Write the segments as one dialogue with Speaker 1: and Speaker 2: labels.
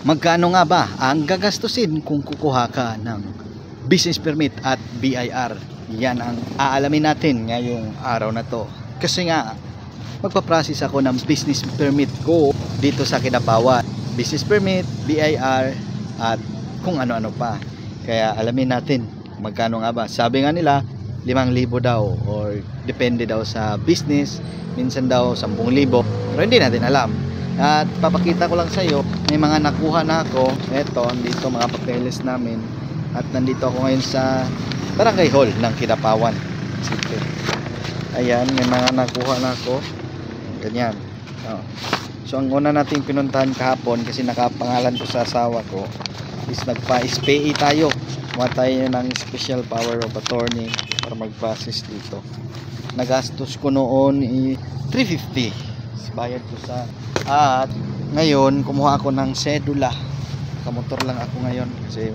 Speaker 1: Magkano nga ba ang gagastusin kung kukuha ka ng business permit at BIR? Yan ang aalamin natin ngayong araw na to. Kasi nga, magpa-process ako ng business permit ko dito sa Kidapawan. Business permit, BIR, at kung ano-ano pa. Kaya alamin natin magkano nga ba. Sabi nga nila, 5,000 daw or depende daw sa business. Minsan daw 10,000. Pero hindi natin alam. At papakita ko lang sa iyo, may mga nakuha na ako. Eto, dito mga papeles namin. At nandito ako ngayon sa Barangay Hall ng Kidapawan City. Ayan, may mga nakuha na ako. Ganyan. Oh. So ang una nating pinuntahan kahapon, kasi nakapangalan ko sa asawa ko, is nagpa-SPA tayo. Kuha tayo ng special power of attorney para mag-process dito. Nagastos ko noon 350. Bayad ko sa... At ngayon kumuha ako ng sedula. Kamotor lang ako ngayon kasi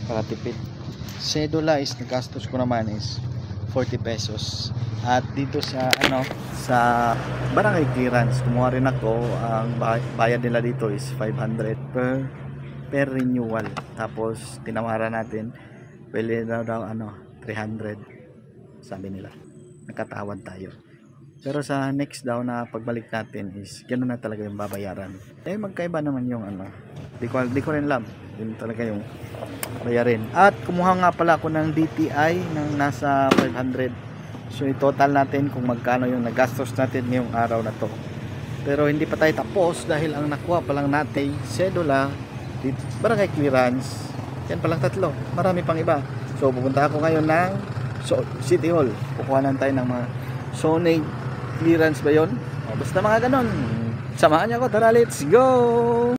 Speaker 1: para tipid. Sedula is nagastos ko naman is 40 pesos. At dito sa sa barangay clearance kumuha rin ako. Ang bayad nila dito is 500 per renewal. Tapos tinawaran natin pwede daw 300 sabi nila. Nakatawad tayo. Pero sa next daw na pagbalik natin is ganoon na talaga yung babayaran. Magkaiba naman yung Di ko rin alam. Yun talaga yung bayarin. At kumuha nga pala ako ng DTI ng nasa 500. So i-total natin kung magkano yung nagastos natin ngayong araw na to. Pero hindi pa tayo tapos dahil ang nakuha pa lang natin sedula, barangay clearance. Yan pa lang 3. Marami pang iba. So pupunta ako ngayon ng City Hall. Kukuhanan tayo ng mga zonage clearance ba yun? Basta mga ganon. Samahan niyo ako. Tara, let's go!